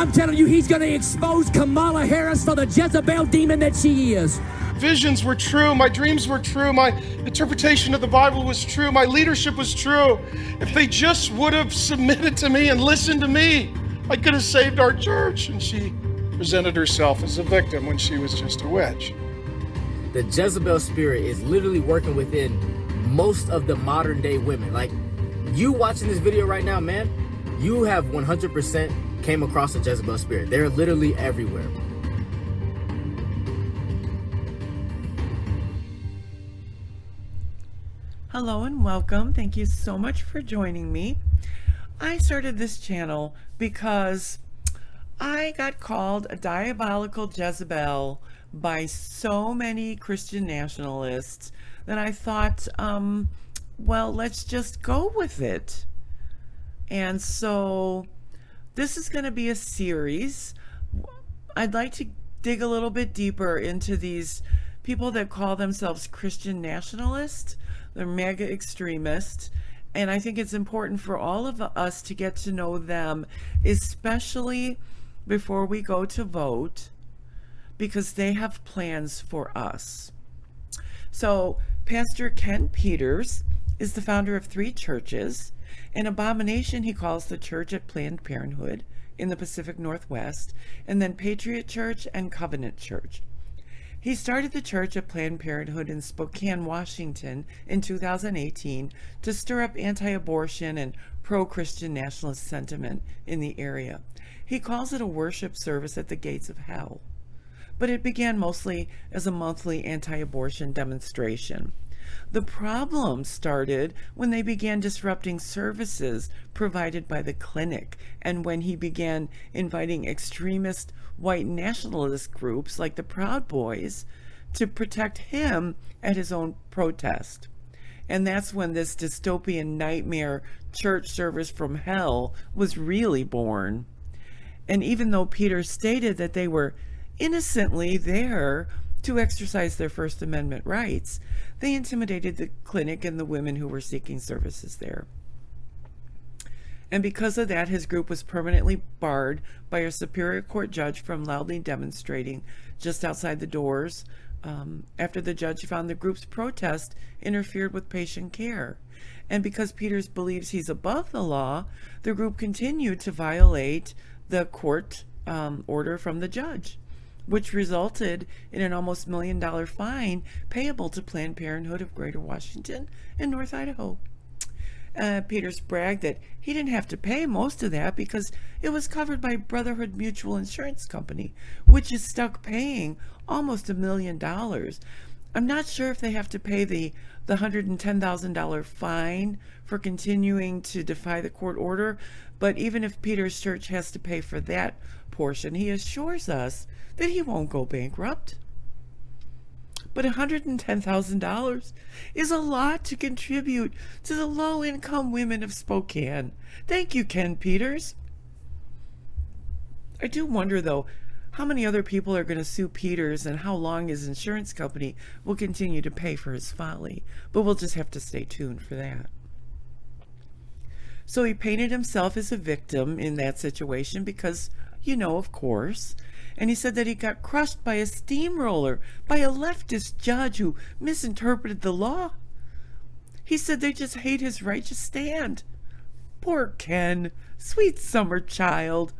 I'm telling you, he's going to expose Kamala Harris for the Jezebel demon that she is. Visions were true, my dreams were true, my interpretation of the Bible was true, my leadership was true. If they just would have submitted to me and listened to me, I could have saved our church. And she presented herself as a victim when she was just a witch. The Jezebel spirit is literally working within most of the modern day women. Like, you watching this video right now, man, you have 100% came across the Jezebel spirit. They're literally everywhere. Hello and welcome. Thank you so much for joining me. I started this channel because I got called a diabolical Jezebel by so many Christian nationalists that I thought, well, let's just go with it. And so this is going to be a series. I'd like to dig a little bit deeper into these people that call themselves Christian nationalists. They're MAGA extremists, and I think it's important for all of us to get to know them, especially before we go to vote, because they have plans for us. So Pastor Ken Peters is the founder of 3 churches. An abomination he calls the Church at Planned Parenthood in the Pacific Northwest, and then Patriot Church and Covenant Church. He started the Church at Planned Parenthood in Spokane, Washington in 2018 to stir up anti-abortion and pro-Christian nationalist sentiment in the area. He calls it a worship service at the gates of hell, but it began mostly as a monthly anti-abortion demonstration. The problem started when they began disrupting services provided by the clinic, and when he began inviting extremist white nationalist groups like the Proud Boys to protect him at his own protest. And that's when this dystopian nightmare church service from hell was really born. And even though Peter stated that they were innocently there to exercise their First Amendment rights, they intimidated the clinic and the women who were seeking services there. And because of that, his group was permanently barred by a Superior Court judge from loudly demonstrating just outside the doors after the judge found the group's protest interfered with patient care. And because Peters believes he's above the law, the group continued to violate the court order from the judge, which resulted in an almost $1 million fine payable to Planned Parenthood of Greater Washington and North Idaho. Peters bragged that he didn't have to pay most of that because it was covered by Brotherhood Mutual Insurance Company, which is stuck paying almost $1 million. I'm not sure if they have to pay the $110,000 fine for continuing to defy the court order, but even if Peter's church has to pay for that portion, he assures us that he won't go bankrupt. But $110,000 is a lot to contribute to the low-income women of Spokane. Thank you, Ken Peters. I do wonder, though, how many other people are going to sue Peters and how long his insurance company will continue to pay for his folly. But we'll just have to stay tuned for that. So he painted himself as a victim in that situation because, you know, of course. And he said that he got crushed by a steamroller, by a leftist judge who misinterpreted the law. He said they just hate his righteous stand. Poor Ken, sweet summer child.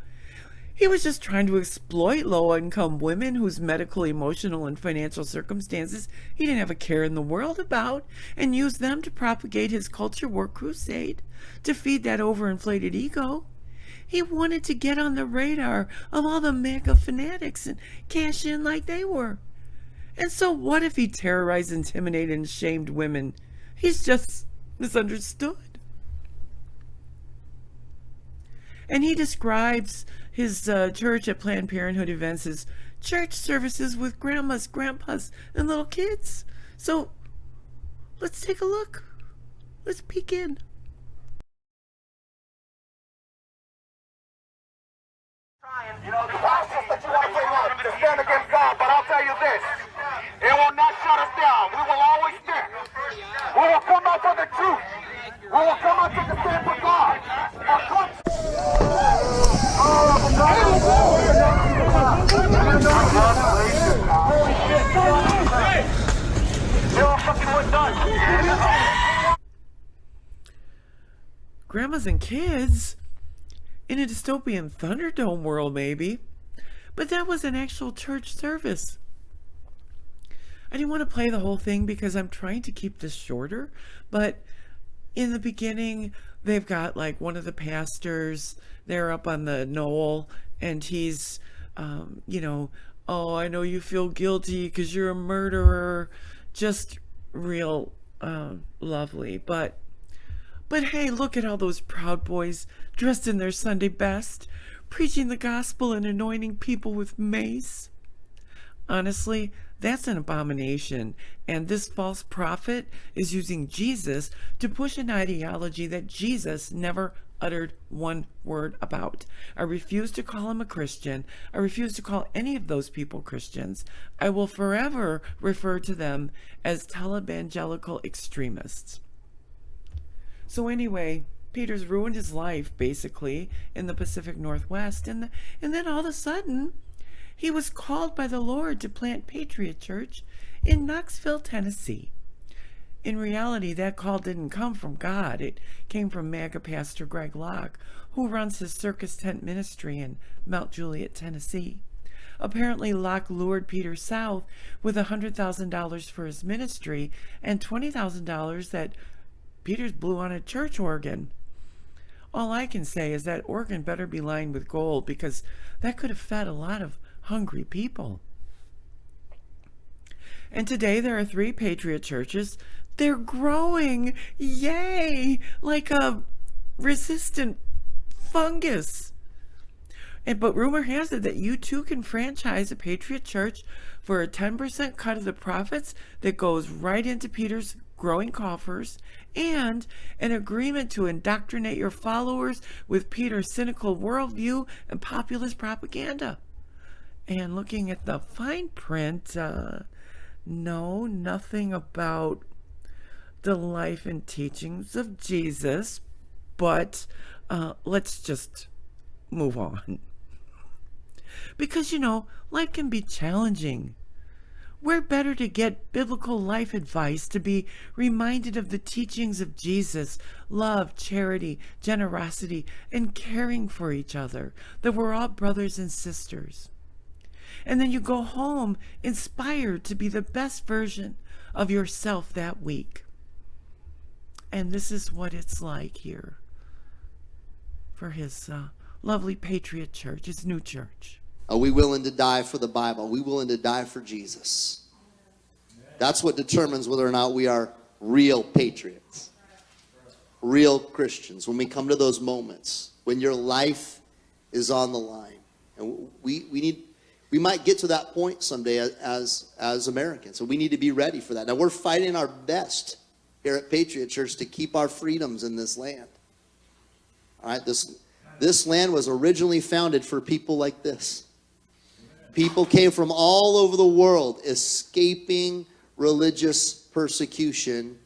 He was just trying to exploit low-income women whose medical, emotional, and financial circumstances he didn't have a care in the world about, and use them to propagate his culture war crusade, to feed that overinflated ego. He wanted to get on the radar of all the MAGA fanatics and cash in like they were. And so what if he terrorized, intimidated, and shamed women? He's just misunderstood. And he describes his church at Planned Parenthood events as church services with grandmas, grandpas, and little kids. So let's take a look. Let's peek in. You know, the process that you want to bring up to stand against God, but I'll tell you this, it will not shut us down. We will always stand. We will come out for the truth. We will come out to the stand for God. grandmas and kids in a dystopian Thunderdome world, maybe. But that was an actual church service. I didn't want to play the whole thing because I'm trying to keep this shorter. But in the beginning, they've got like one of the pastors there up on the knoll, and he's, oh, I know you feel guilty because you're a murderer. Just real lovely. But hey, look at all those Proud Boys dressed in their Sunday best, preaching the gospel and anointing people with mace. Honestly, that's an abomination, and this false prophet is using Jesus to push an ideology that Jesus never uttered one word about. I refuse to call him a Christian. I refuse to call any of those people Christians. I will forever refer to them as televangelical extremists. So anyway, Peter's ruined his life, basically, in the Pacific Northwest, and then all of a sudden, he was called by the Lord to plant Patriot Church in Knoxville, Tennessee. In reality, that call didn't come from God. It came from MAGA pastor Greg Locke, who runs his circus tent ministry in Mount Juliet, Tennessee. Apparently, Locke lured Peter south with $100,000 for his ministry and $20,000 that Peter's blew on a church organ. All I can say is that organ better be lined with gold, because that could have fed a lot of hungry people. And today there are 3 Patriot churches. They're growing, yay, like a resistant fungus. But rumor has it that you too can franchise a Patriot church for a 10% cut of the profits that goes right into Peter's growing coffers, and an agreement to indoctrinate your followers with Peter's cynical worldview and populist propaganda. And looking at the fine print, no, nothing about the life and teachings of Jesus, but let's just move on. Because, life can be challenging. Where better to get biblical life advice to be reminded of the teachings of Jesus, love, charity, generosity, and caring for each other, that we're all brothers and sisters. And then you go home inspired to be the best version of yourself that week. And this is what it's like here for his lovely Patriot Church, his new church. Are we willing to die for the Bible? Are we willing to die for Jesus? That's what determines whether or not we are real patriots, real Christians. When we come to those moments, when your life is on the line. And we might get to that point someday as Americans, so we need to be ready for that. Now, we're fighting our best here at Patriot Church to keep our freedoms in this land. All right, this land was originally founded for people like this. People came from all over the world escaping religious persecution,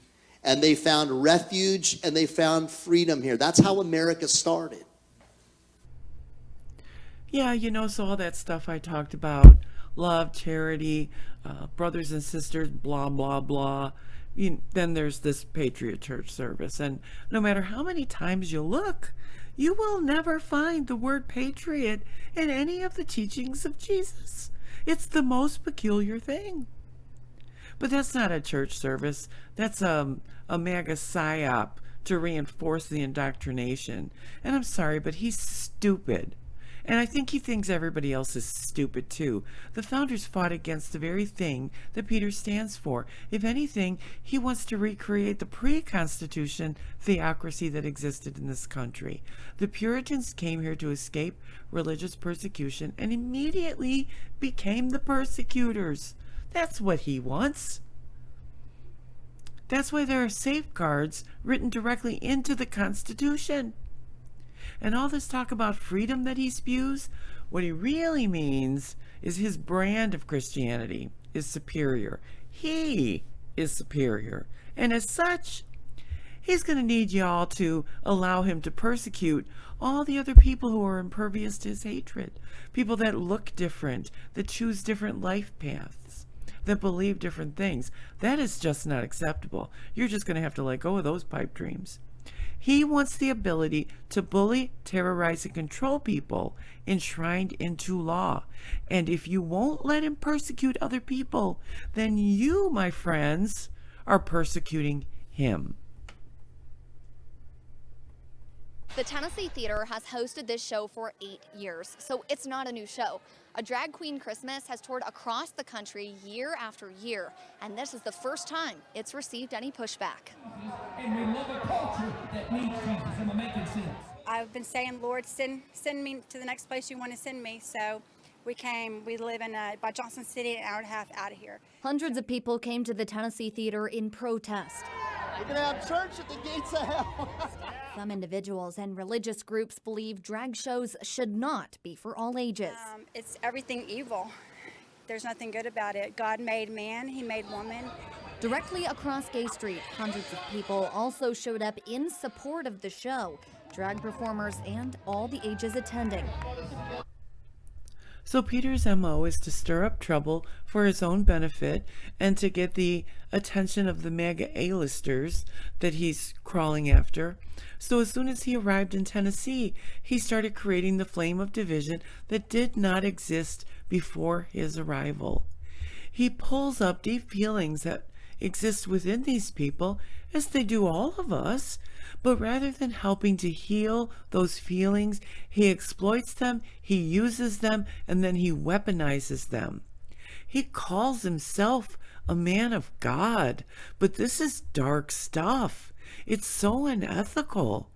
and they found refuge and they found freedom here. That's how America started. Yeah, so all that stuff I talked about, love, charity, brothers and sisters, blah, blah, blah. Then there's this Patriot Church service. And no matter how many times you look, you will never find the word patriot in any of the teachings of Jesus. It's the most peculiar thing. But that's not a church service. That's a MAGA psyop to reinforce the indoctrination. And I'm sorry, but he's stupid. And I think he thinks everybody else is stupid too. The founders fought against the very thing that Peter stands for. If anything, he wants to recreate the pre-Constitution theocracy that existed in this country. The Puritans came here to escape religious persecution and immediately became the persecutors. That's what he wants. That's why there are safeguards written directly into the Constitution. And all this talk about freedom that he spews, what he really means is his brand of Christianity is superior. He is superior. And as such, he's going to need y'all to allow him to persecute all the other people who are impervious to his hatred. People that look different, that choose different life paths, that believe different things. That is just not acceptable. You're just going to have to let go of those pipe dreams. He wants the ability to bully, terrorize, and control people enshrined into law. And if you won't let him persecute other people, then you, my friends, are persecuting him. The Tennessee Theater has hosted this show for 8 years, so it's not a new show. A Drag Queen Christmas has toured across the country year after year, and this is the first time it's received any pushback. And we love a culture that needs Jesus. Am I making sense? I've been saying, Lord, send me to the next place you want to send me. So we live in by Johnson City, an hour and a half out of here. Hundreds of people came to the Tennessee Theater in protest. We're going to have church at the gates of hell. Some individuals and religious groups believe drag shows should not be for all ages. It's everything evil. There's nothing good about it. God made man, he made woman. Directly across Gay Street, hundreds of people also showed up in support of the show. Drag performers and all the ages attending. So Peter's MO is to stir up trouble for his own benefit and to get the attention of the MAGA A-listers that he's crawling after. So as soon as he arrived in Tennessee, he started creating the flame of division that did not exist before his arrival. He pulls up deep feelings that exist within these people, as they do all of us, but rather than helping to heal those feelings, he exploits them, he uses them, and then he weaponizes them. He calls himself a man of God, but this is dark stuff. It's so unethical.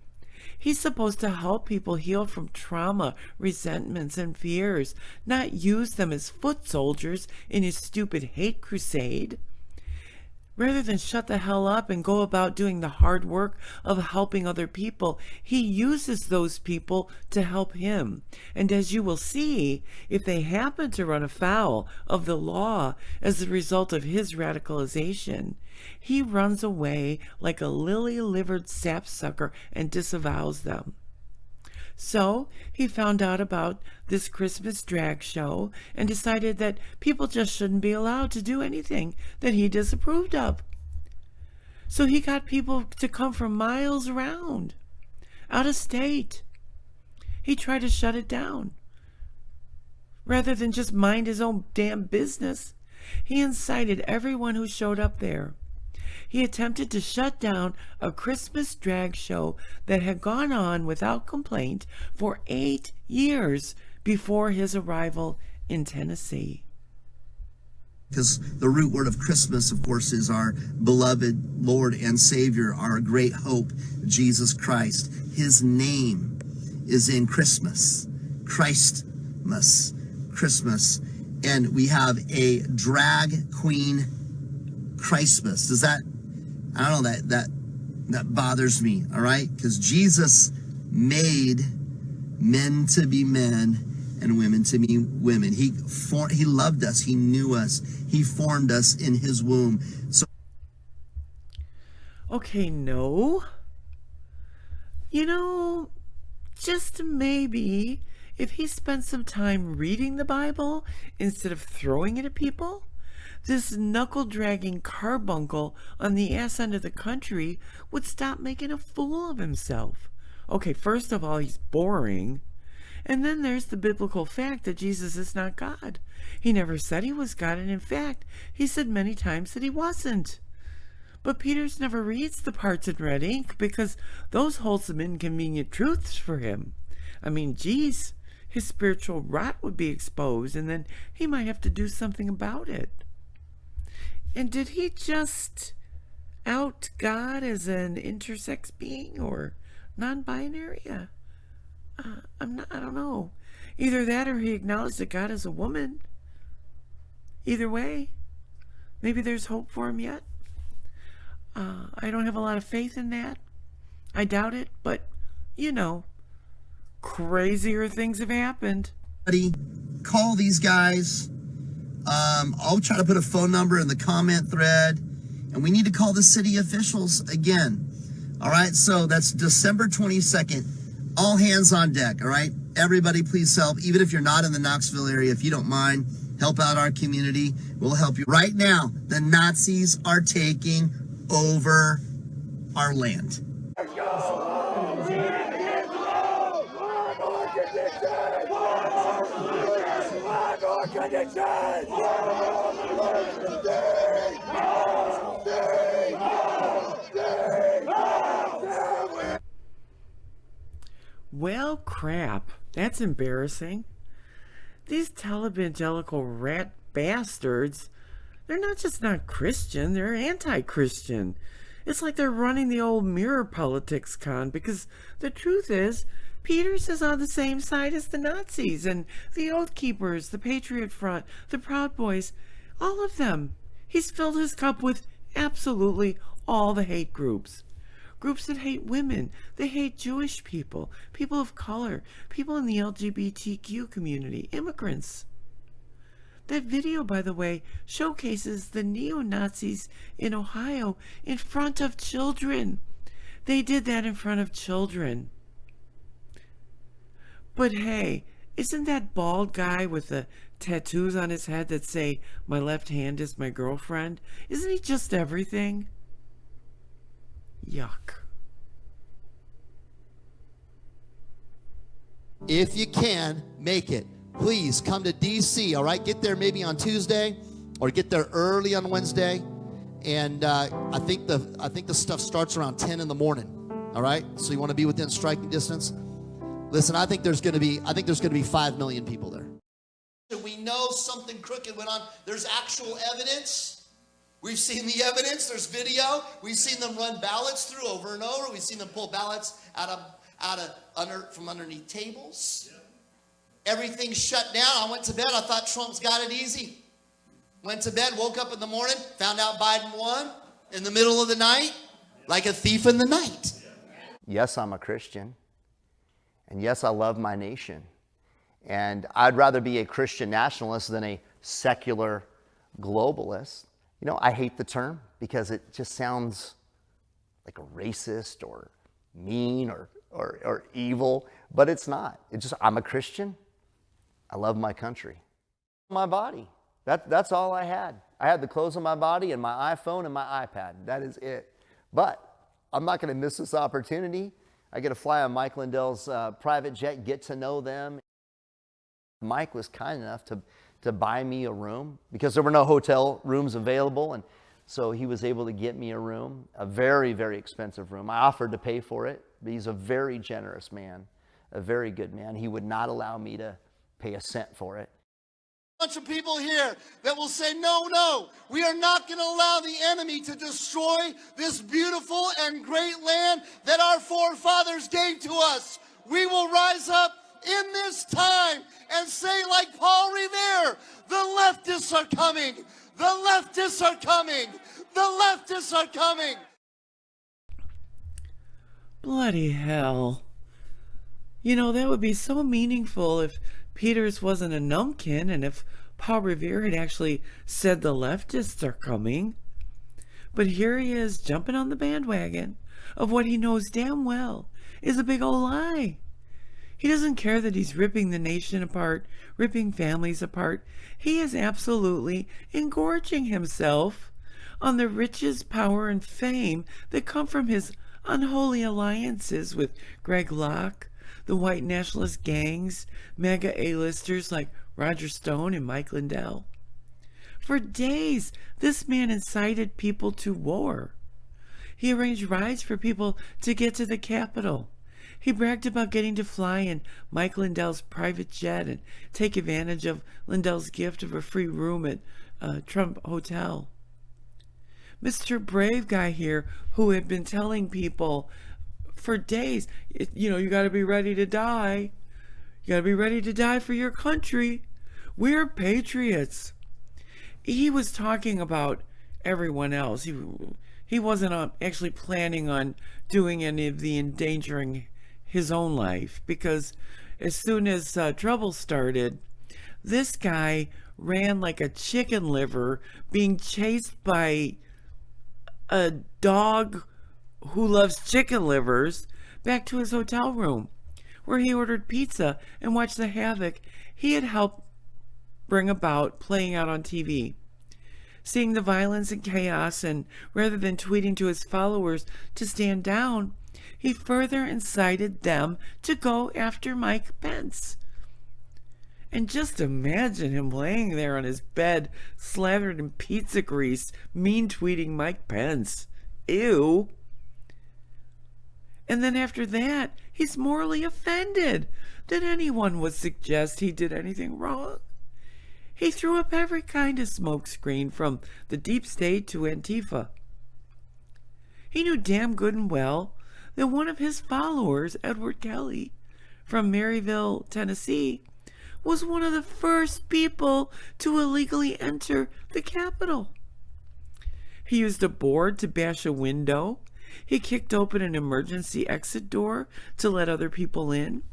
He's supposed to help people heal from trauma, resentments, and fears, not use them as foot soldiers in his stupid hate crusade. Rather than shut the hell up and go about doing the hard work of helping other people, he uses those people to help him. And as you will see, if they happen to run afoul of the law as a result of his radicalization, he runs away like a lily-livered sapsucker and disavows them. So he found out about this Christmas drag show and decided that people just shouldn't be allowed to do anything that he disapproved of. So he got people to come from miles around, out of state. He tried to shut it down. Rather than just mind his own damn business, he incited everyone who showed up there. He attempted to shut down a Christmas drag show that had gone on without complaint for 8 years before his arrival in Tennessee. Because the root word of Christmas, of course, is our beloved Lord and Savior, our great hope, Jesus Christ. His name is in Christmas. Christmas. Christmas. And we have a drag queen Christmas. Does that, I don't know, that bothers me, all right? Because Jesus made men to be men and women to be women. He loved us. He knew us. He formed us in his womb. So, okay, no. You know, just maybe if he spent some time reading the Bible instead of throwing it at people, this knuckle-dragging carbuncle on the ass end of the country would stop making a fool of himself. Okay, first of all, he's boring. And then there's the biblical fact that Jesus is not God. He never said he was God, and in fact, he said many times that he wasn't. But Peter's never reads the parts in red ink because those hold some inconvenient truths for him. I mean, geez, his spiritual rot would be exposed, and then he might have to do something about it. And did he just out God as an intersex being or non-binary? I don't know. Either that or he acknowledged that God is a woman. Either way, maybe there's hope for him yet. I don't have a lot of faith in that. I doubt it, but you know, crazier things have happened. Call these guys. I'll try to put a phone number in the comment thread, and we need to call the city officials again. All right, so that's December 22nd. All hands on deck, all right? Everybody please help. Even if you're not in the Knoxville area, if you don't mind, help out our community. We'll help you. Right now, the Nazis are taking over our land. Well, crap. That's embarrassing. These televangelical rat bastards, they're not just not Christian, they're anti-Christian. It's like they're running the old mirror politics con, because the truth is, Peters is on the same side as the Nazis and the Oath Keepers, the Patriot Front, the Proud Boys, all of them. He's filled his cup with absolutely all the hate groups. Groups that hate women, they hate Jewish people, people of color, people in the LGBTQ community, immigrants. That video, by the way, showcases the neo-Nazis in Ohio in front of children. They did that in front of children. But hey, isn't that bald guy with the tattoos on his head that say, "My left hand is my girlfriend"? Isn't he just everything? Yuck. If you can, make it. Please come to DC, all right? Get there maybe on Tuesday or get there early on Wednesday. And I think the stuff starts around 10 in the morning, all right? So you want to be within striking distance. Listen, I think there's going to be 5 million people there. We know something crooked went on. There's actual evidence. We've seen the evidence. There's video. We've seen them run ballots through over and over. We've seen them pull ballots from underneath tables. Yep. Everything's shut down. I went to bed. I thought Trump's got it easy. Went to bed, woke up in the morning, found out Biden won in the middle of the night, like a thief in the night. Yes, I'm a Christian. And yes, I love my nation. And I'd rather be a Christian nationalist than a secular globalist. You know, I hate the term because it just sounds like a racist or mean or evil, but it's not. It's just, I'm a Christian. I love my country. My body. That's all I had. I had the clothes on my body and my iPhone and my iPad. That is it. But I'm not going to miss this opportunity. I get to fly on Mike Lindell's private jet, get to know them. Mike was kind enough to buy me a room because there were no hotel rooms available. And so he was able to get me a room, a very, very expensive room. I offered to pay for it, but he's a very generous man, a very good man. He would not allow me to pay a cent for it. Bunch of people here that will say, no, we are not going to allow the enemy to destroy this beautiful and great land that our forefathers gave to us. We will rise up in this time and say, like Paul Revere, the leftists are coming. The leftists are coming. The leftists are coming. Bloody hell. You know, that would be so meaningful if Peters wasn't a numpkin and if Paul Revere had actually said the leftists are coming. But here he is jumping on the bandwagon of what he knows damn well is a big old lie. He doesn't care that he's ripping the nation apart, ripping families apart. He is absolutely engorging himself on the riches, power, and fame that come from his unholy alliances with Greg Locke, the white nationalist gangs, MAGA A-listers like Roger Stone and Mike Lindell. For days, this man incited people to war. He arranged rides for people to get to the Capitol. He bragged about getting to fly in Mike Lindell's private jet and take advantage of Lindell's gift of a free room at Trump Hotel. Mr. Brave Guy here, who had been telling people for days, you got to be ready to die. You got to be ready to die for your country. We're patriots. He was talking about everyone else. He wasn't actually planning on doing any of the endangering his own life, because as soon as trouble started, this guy ran like a chicken liver being chased by a dog who loves chicken livers back to his hotel room, where he ordered pizza and watched the havoc he had helped bring about playing out on TV. Seeing the violence and chaos, and rather than tweeting to his followers to stand down, he further incited them to go after Mike Pence. And just imagine him laying there on his bed, slathered in pizza grease, mean-tweeting Mike Pence. Ew. And then after that, he's morally offended that anyone would suggest he did anything wrong. He threw up every kind of smokescreen, from the deep state to Antifa. He knew damn good and well that one of his followers, Edward Kelly, from Maryville, Tennessee, was one of the first people to illegally enter the Capitol. He used a board to bash a window. He kicked open an emergency exit door to let other people in.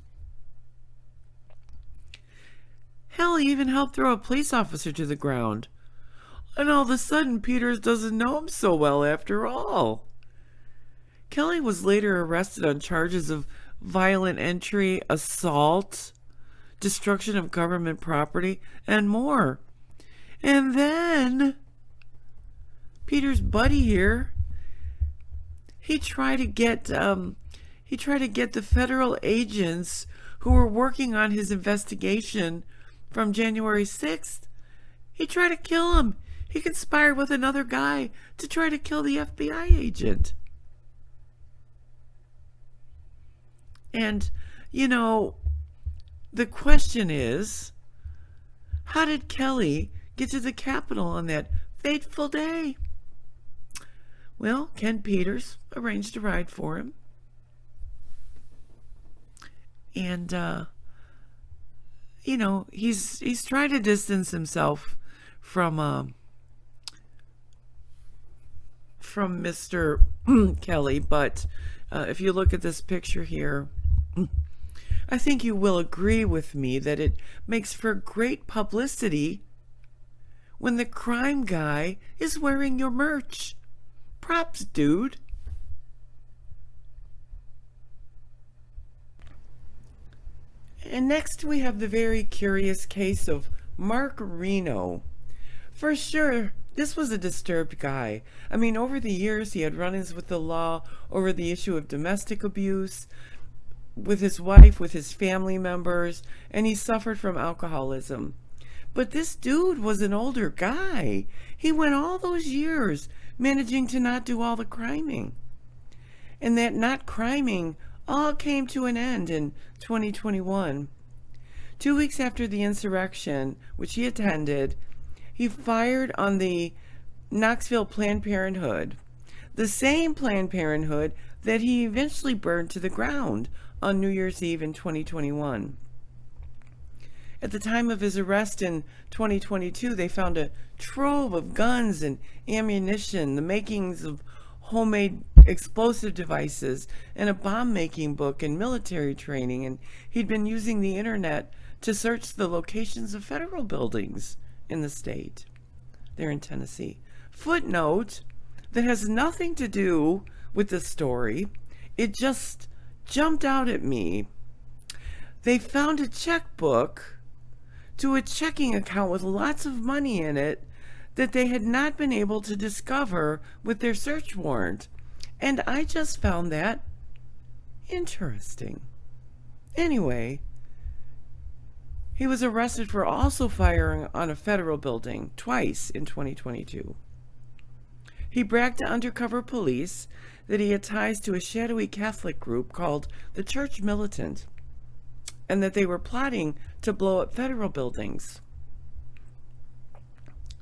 Hell, he even helped throw a police officer to the ground. And all of a sudden, Peters doesn't know him so well after all. Kelly was later arrested on charges of violent entry, assault, destruction of government property, and more. And then Peter's buddy here, he tried to get the federal agents who were working on his investigation from January 6th. He tried to kill him. He conspired with another guy to try to kill the FBI agent. And, you know, the question is, how did Kelly get to the Capitol on that fateful day? Well, Ken Peters arranged a ride for him. And, you know, he's trying to distance himself from Mr. Kelly, but if you look at this picture here, I think you will agree with me that it makes for great publicity when the crime guy is wearing your merch. Props, dude. And next we have the very curious case of Mark Reno. For sure, this was a disturbed guy. I mean, over the years he had run-ins with the law over the issue of domestic abuse, with his wife, with his family members, and he suffered from alcoholism. But this dude was an older guy. He went all those years managing to not do all the criming. And that not criming all came to an end in 2021. 2 weeks after the insurrection, which he attended, he fired on the Knoxville Planned Parenthood, the same Planned Parenthood that he eventually burned to the ground on New Year's Eve in 2021. At the time of his arrest in 2022, they found a trove of guns and ammunition, the makings of homemade explosive devices, and a bomb-making book and military training, and he'd been using the internet to search the locations of federal buildings in the state. They're in Tennessee. Footnote that has nothing to do with the story. It just jumped out at me. They found a checkbook to a checking account with lots of money in it that they had not been able to discover with their search warrant. And I just found that interesting. Anyway, he was arrested for also firing on a federal building twice in 2022. He bragged to undercover police that he had ties to a shadowy Catholic group called the Church Militant, and that they were plotting to blow up federal buildings.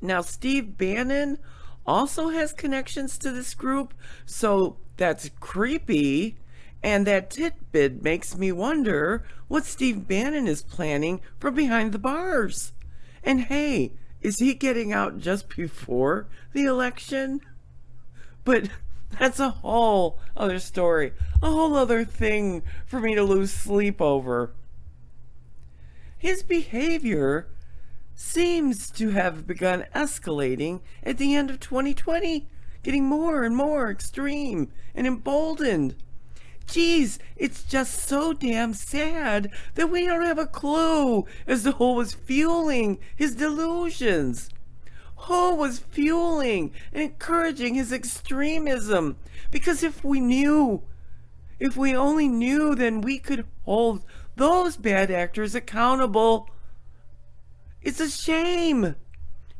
Now, Steve Bannon also has connections to this group, so that's creepy. And that tidbit makes me wonder what Steve Bannon is planning from behind the bars. And hey, is he getting out just before the election? But that's a whole other story, a whole other thing for me to lose sleep over. His behavior seems to have begun escalating at the end of 2020, getting more and more extreme and emboldened. Geez, it's just so damn sad that we don't have a clue as to who was fueling his delusions. Who was fueling and encouraging his extremism? Because if we knew, If we only knew, then we could hold those bad actors accountable. It's a shame,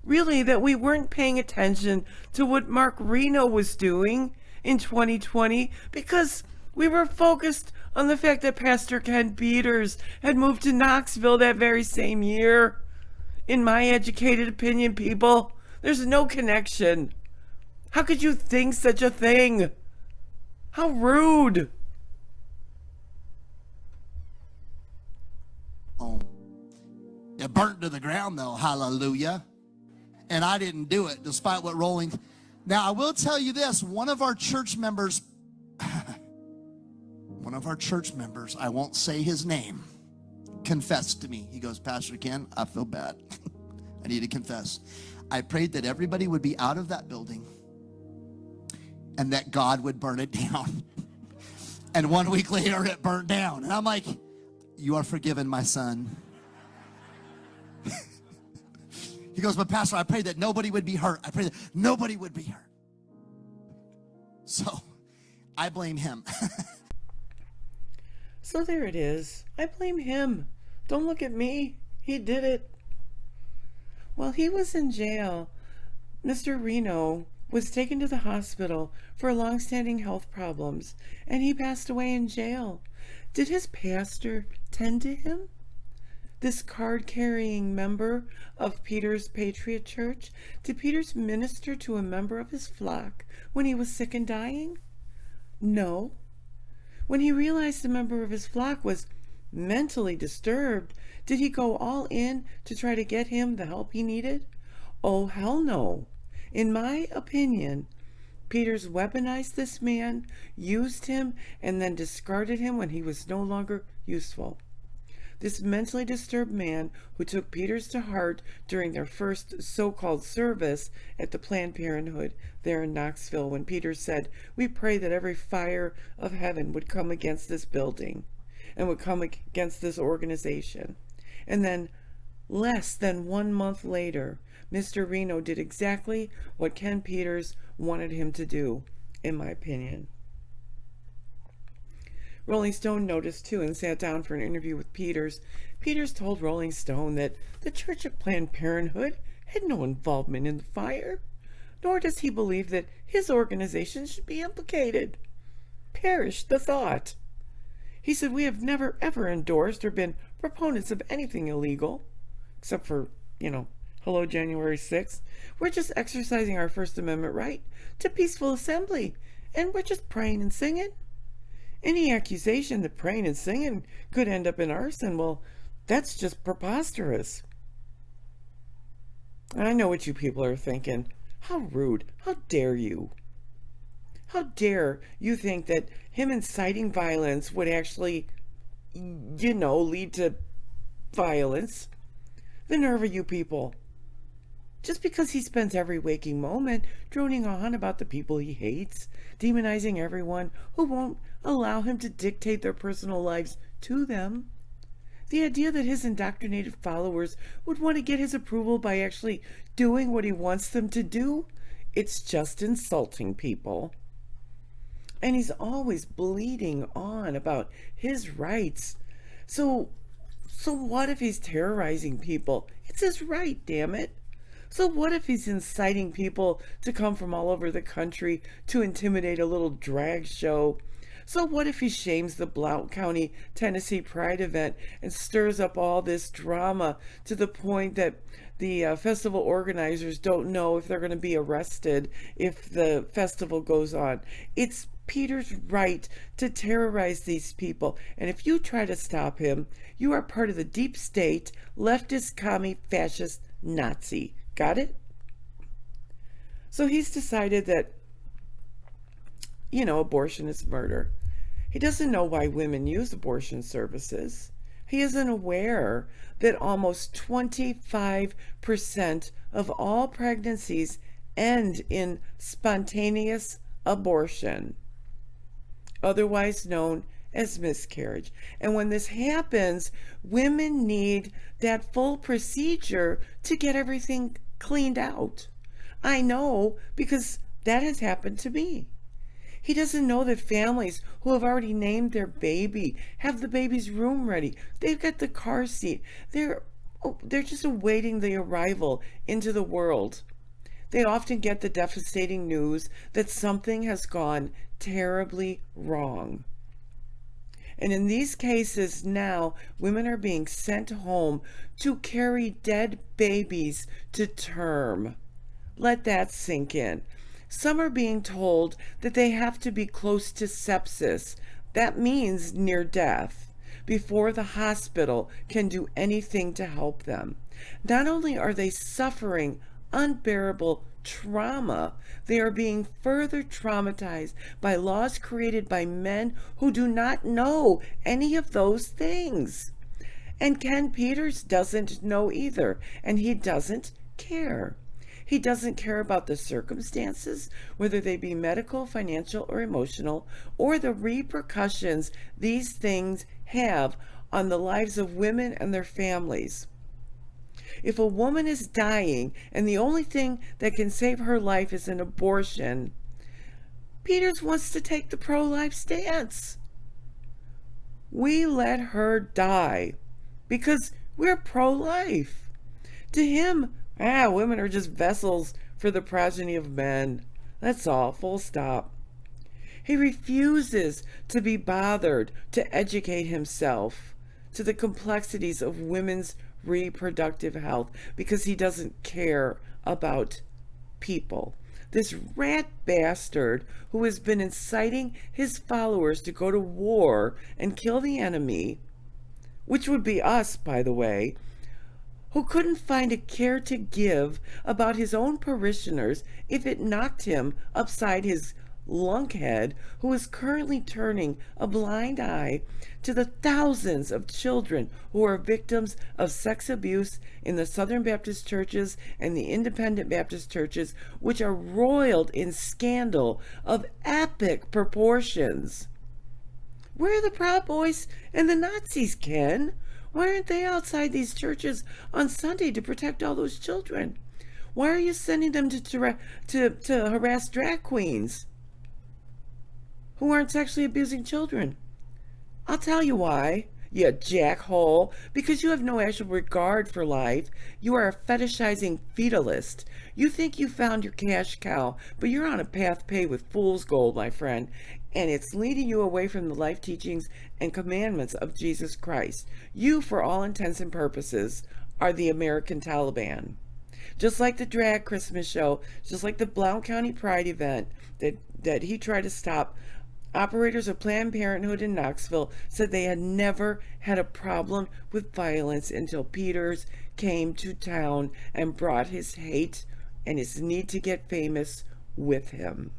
really, that we weren't paying attention to what Mark Reno was doing in 2020 because we were focused on the fact that Pastor Ken Peters had moved to Knoxville that very same year. In my educated opinion, people, there's no connection. How could you think such a thing? How rude. It burnt to the ground, though. Hallelujah. And I didn't do it, despite what Rolling. Now, I will tell you this. One of our church members, I won't say his name, confessed to me. He goes, Pastor Ken, I feel bad. I need to confess. I prayed that everybody would be out of that building and that God would burn it down. And 1 week later, it burnt down. And I'm like, you are forgiven, my son. He goes, but Pastor, I prayed that nobody would be hurt. I prayed that nobody would be hurt. So I blame him. So there it is. I blame him. Don't look at me. He did it. While he was in jail, Mr. Reno was taken to the hospital for long-standing health problems, and he passed away in jail. Did his pastor tend to him? This card-carrying member of Peter's Patriot Church? Did Peter's minister to a member of his flock when he was sick and dying? No. When he realized a member of his flock was mentally disturbed, did he go all in to try to get him the help he needed? Oh, hell no. In my opinion, Peter's weaponized this man, used him, and then discarded him when he was no longer useful. This mentally disturbed man who took Peters to heart during their first so-called service at the Planned Parenthood there in Knoxville when Peters said, we pray that every fire of heaven would come against this building and would come against this organization. And then less than 1 month later, Mr. Reno did exactly what Ken Peters wanted him to do, in my opinion. Rolling Stone noticed too and sat down for an interview with Peters. Peters told Rolling Stone that the Church of Planned Parenthood had no involvement in the fire, nor does he believe that his organization should be implicated. Perish the thought. He said, we have never ever endorsed or been proponents of anything illegal, except for, hello January 6th. We're just exercising our First Amendment right to peaceful assembly, and we're just praying and singing. Any accusation that praying and singing could end up in arson, well, that's just preposterous. And I know what you people are thinking. How rude. How dare you? How dare you think that him inciting violence would actually, lead to violence? The nerve of you people. Just because he spends every waking moment droning on about the people he hates, demonizing everyone who won't allow him to dictate their personal lives to them. The idea that his indoctrinated followers would want to get his approval by actually doing what he wants them to do, it's just insulting people. And he's always bleating on about his rights. So what if he's terrorizing people? It's his right, damn it. So what if he's inciting people to come from all over the country to intimidate a little drag show? So what if he shames the Blount County, Tennessee Pride event and stirs up all this drama to the point that the festival organizers don't know if they're going to be arrested if the festival goes on? It's Peter's right to terrorize these people. And if you try to stop him, you are part of the deep state, leftist, commie, fascist, Nazi. Got it? So he's decided that, abortion is murder. He doesn't know why women use abortion services. He isn't aware that almost 25% of all pregnancies end in spontaneous abortion, otherwise known as miscarriage. And when this happens, women need that full procedure to get everything cleaned out. I know because that has happened to me. He doesn't know that families who have already named their baby have the baby's room ready. They've got the car seat. They're just awaiting the arrival into the world. They often get the devastating news that something has gone terribly wrong. And in these cases now, women are being sent home to carry dead babies to term. Let that sink in. Some are being told that they have to be close to sepsis. That means near death, before the hospital can do anything to help them. Not only are they suffering unbearable trauma, they are being further traumatized by laws created by men who do not know any of those things. And Ken Peters doesn't know either, and he doesn't care. He doesn't care about the circumstances, whether they be medical, financial, or emotional, or the repercussions these things have on the lives of women and their families. If a woman is dying and the only thing that can save her life is an abortion, Peters wants to take the pro-life stance. We let her die because we're pro-life. To him, women are just vessels for the progeny of men. That's all, full stop. He refuses to be bothered to educate himself to the complexities of women's reproductive health because he doesn't care about people. This rat bastard who has been inciting his followers to go to war and kill the enemy, which would be us, by the way, who couldn't find a care to give about his own parishioners if it knocked him upside his lunkhead, who is currently turning a blind eye to the thousands of children who are victims of sex abuse in the Southern Baptist churches and the Independent Baptist churches, which are roiled in scandal of epic proportions. Where are the Proud Boys and the Nazis, Ken? Why aren't they outside these churches on Sunday to protect all those children? Why are you sending them to harass drag queens who aren't sexually abusing children? I'll tell you why, you jackhole. Because you have no actual regard for life. You are a fetishizing fetalist. You think you found your cash cow, but you're on a path paved with fool's gold, my friend. And it's leading you away from the life teachings and commandments of Jesus Christ. You, for all intents and purposes, are the American Taliban. Just like the drag Christmas show, just like the Blount County Pride event that he tried to stop, operators of Planned Parenthood in Knoxville said they had never had a problem with violence until Peters came to town and brought his hate and his need to get famous with him.